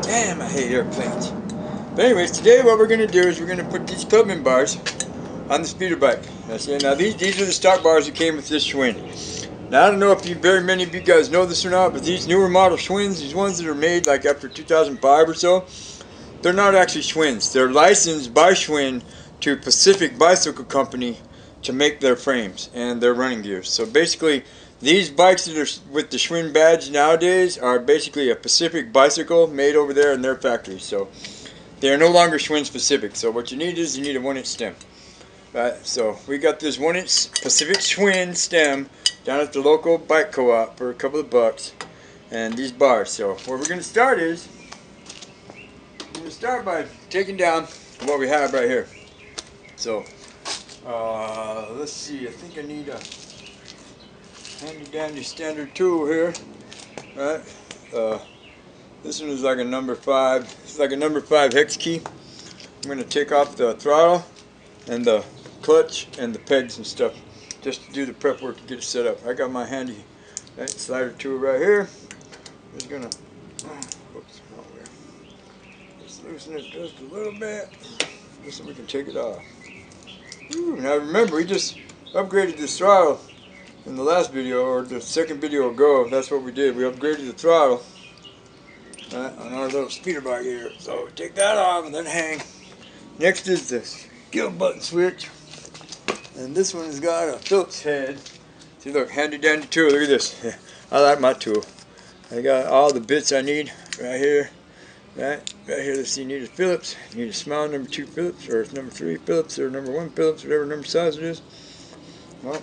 Damn, I hate airplanes. But anyways, today what we're going to do is we're going to put these Clubman bars on the speeder bike. Now these are the stock bars that came with this Schwinn. Now I don't know if very many of you guys know this or not, but these newer model Schwinns, these ones that are made like after 2005 or so, they're not actually Schwinns. They're licensed by Schwinn to Pacific Bicycle Company to make their frames and their running gears. So basically, these bikes that are with the Schwinn badge nowadays are basically a Pacific bicycle made over there in their factory. So they are no longer Schwinn specific. So what you need is you need a 1-inch stem. Right, so we got this 1-inch Pacific Schwinn stem down at the local bike co-op for a couple of bucks, and these bars. So what we're going to start is we're going to start by taking down what we have right here. So let's see. I think I need a handy dandy standard tool here. Right. This one is like a number 5. It's like a number 5 hex key. I'm going to take off the throttle and the clutch and the pegs and stuff just to do the prep work to get it set up. I got my handy slider tool right here. Just gonna just loosen it just a little bit just so we can take it off. Now remember, we just upgraded this throttle in the last video, or the second video ago. That's what we did. We upgraded the throttle on our little speeder bike here. So take that off and then hang. Next is this kill button switch, and this one has got a Phillips head. See, look, handy dandy tool. Look at this. I like my tool. I got all the bits I need right here. Right here. Let's see. You need a Phillips. You need a small number 2 Phillips, or number 3 Phillips, or number 1 Phillips, whatever number size it is. Well,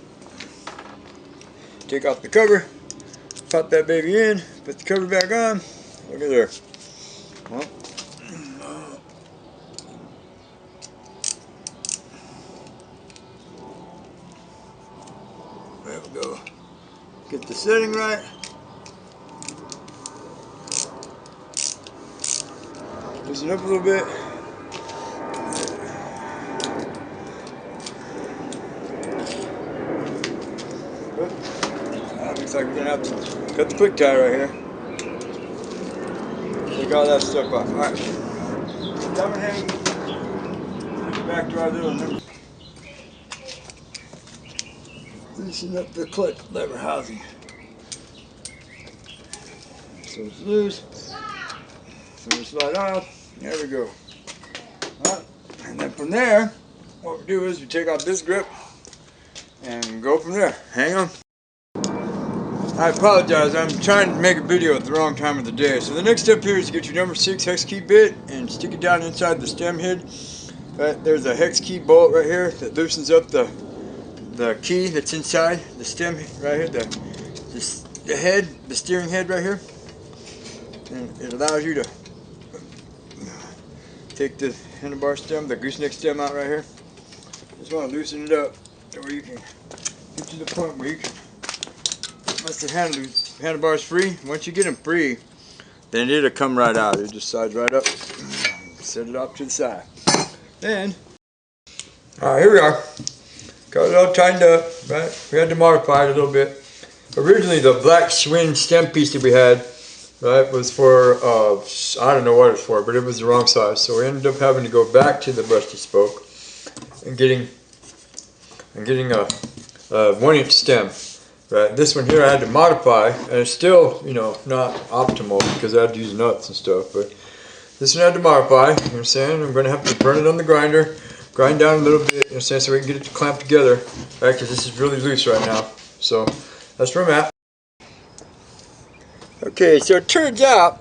take off the cover, pop that baby in, put the cover back on. Look at there. Well, there we go. Get the setting right. Loosen up a little bit. Looks like we're going to have to cut the quick tie right here. Take all that stuff off. Alright. Cover hang. Back to our little number. Loosen up the clutch lever housing. So it's loose. So we slide off. There we go. Alright. And then from there, what we do is we take off this grip and go from there. Hang on. I apologize, I'm trying to make a video at the wrong time of the day. So the next step here is to get your number 6 hex key bit and stick it down inside the stem head. Right, there's a hex key bolt right here that loosens up the key that's inside the stem right here, the head, the steering head right here. And it allows you to take the handlebar stem, the gooseneck stem out right here. Just want to loosen it up to where you can get to the point where you can. Once the handlebar's free, once you get them free, then it'll come right out. It just slides right up. Set it off to the side. Then, alright, here we are. Got it all tightened up, right? We had to modify it a little bit. Originally, the black Schwinn stem piece that we had, right, was for, I don't know what it's for, but it was the wrong size. So we ended up having to go back to the brushy spoke and getting a 1-inch stem. Right, this one here I had to modify, and it's still, you know, not optimal because I had to use nuts and stuff, but this one I had to modify, you know what I'm saying? I'm going to have to burn it on the grinder, grind down a little bit, you know what I'm saying, so we can get it to clamp together, right, because this is really loose right now. So, that's where I'm at. Okay, so it turns out,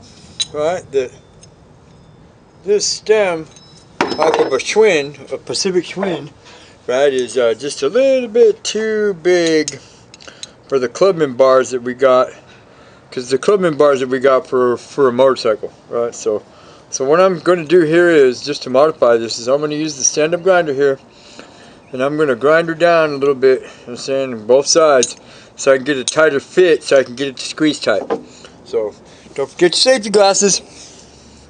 right, that this stem off of a Schwinn, a Pacific Schwinn, right, is just a little bit too big for the Clubman bars that we got, because the Clubman bars that we got for a motorcycle, right? So what I'm going to do here is, just to modify this, is I'm going to use the stand-up grinder here, and I'm going to grind her down a little bit, you know what I'm saying, on both sides, so I can get a tighter fit, so I can get it to squeeze tight. So don't forget your safety glasses.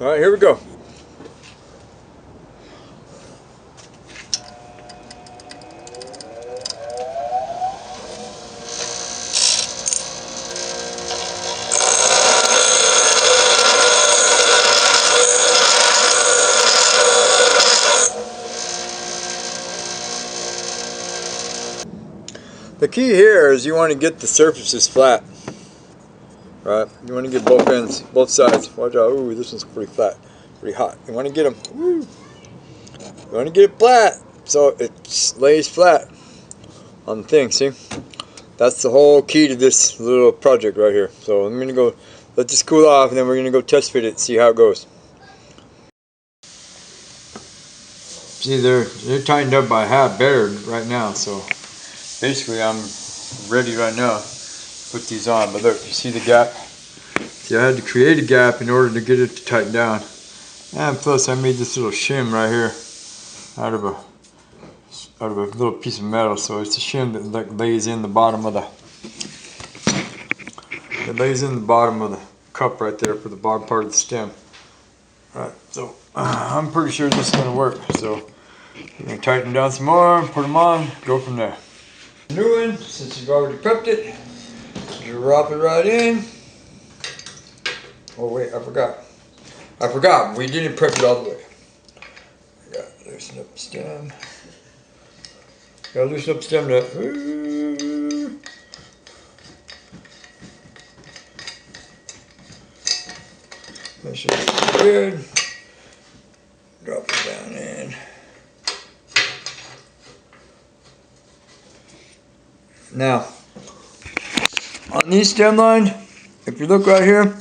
All right, here we go. The key here is you want to get the surfaces flat. Right? You want to get both ends, both sides. Watch out. Ooh, this one's pretty flat. Pretty hot. You want to get them. Woo. You want to get it flat so it lays flat on the thing. See? That's the whole key to this little project right here. So I'm going to go let this cool off, and then we're going to go test fit it and see how it goes. See, they're tightened up by half better right now. So basically I'm ready right now to put these on. But look, you see the gap? See, I had to create a gap in order to get it to tighten down. And plus I made this little shim right here out of a little piece of metal. So it's a shim that like lays in the bottom of the cup right there for the bottom part of the stem. Alright, so I'm pretty sure this is going to work. So we're going to tighten them down some more, put them on, go from there. New one, since you've already prepped it, drop it right in. Oh wait, I forgot, we didn't prep it all the way. I gotta loosen up the stem. Gotta loosen up the stem nut. That should be good. Drop it down in. Now, on these stem lines, if you look right here,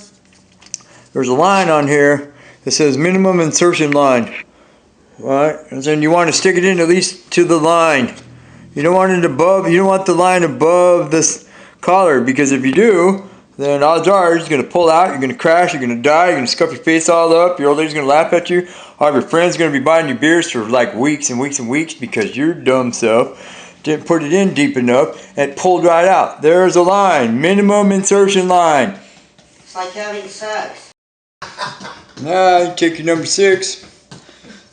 there's a line on here that says minimum insertion line. Right? And then you want to stick it in at least to the line. You don't want it above, you don't want the line above this collar, because if you do, then odds are you're going to pull out, you're going to crash, you're going to die, you're going to scuff your face all up, your old lady's going to laugh at you, all your friends are going to be buying you beers for like weeks and weeks and weeks because your dumb self didn't put it in deep enough and it pulled right out. There's a line, minimum insertion line. It's like having sex. Now you take your number 6.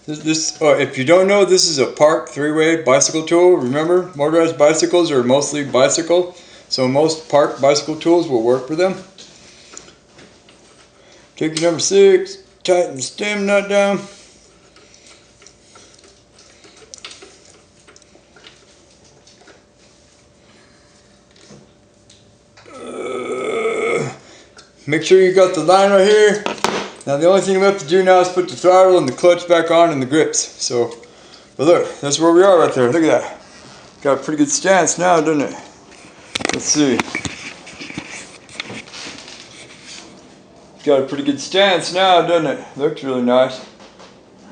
If you don't know, this is a Park 3-way bicycle tool. Remember, motorized bicycles are mostly bicycle, so most Park bicycle tools will work for them. Take your number 6, tighten the stem nut down. Make sure you got the line right here. Now the only thing left to do now is put the throttle and the clutch back on and the grips. So, but look, that's where we are right there. Look at that. Got a pretty good stance now, doesn't it? Let's see. Got a pretty good stance now, doesn't it? Looks really nice.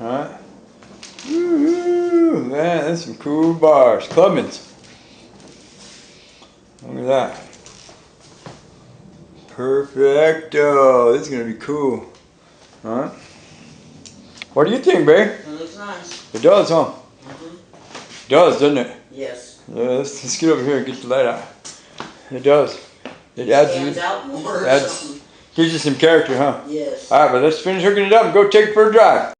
Alright. Woo-hoo, man, that's some cool bars. Clubman's. Look at that. Perfecto. This is going to be cool. Alright. What do you think, babe? It looks nice. It does, huh? It does, doesn't it? Yes. Yeah, let's get over here and get the light out. It does. It stands out more or something. Gives you some character, huh? Yes. Alright, but let's finish hooking it up and go take it for a drive.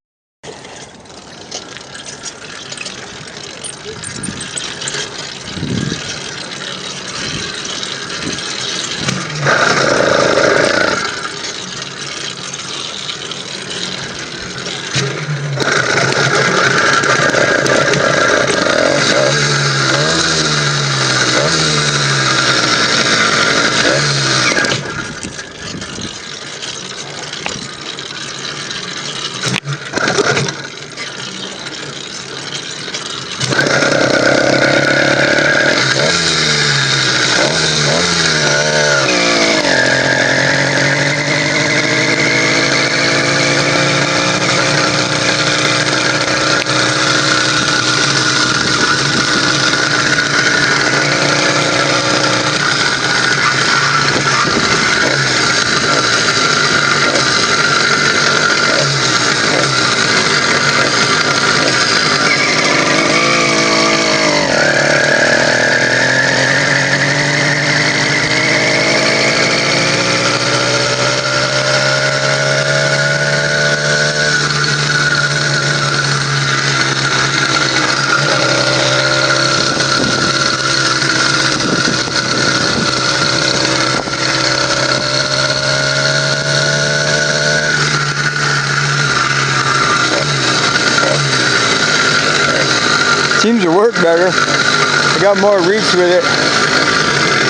Seems to work better. I got more reach with it.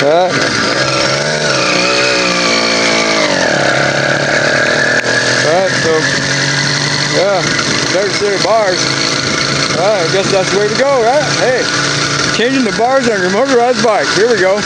Alright. Alright, so yeah, better set of bars. Alright, I guess that's the way to go, right? Hey, changing the bars on your motorized bike. Here we go.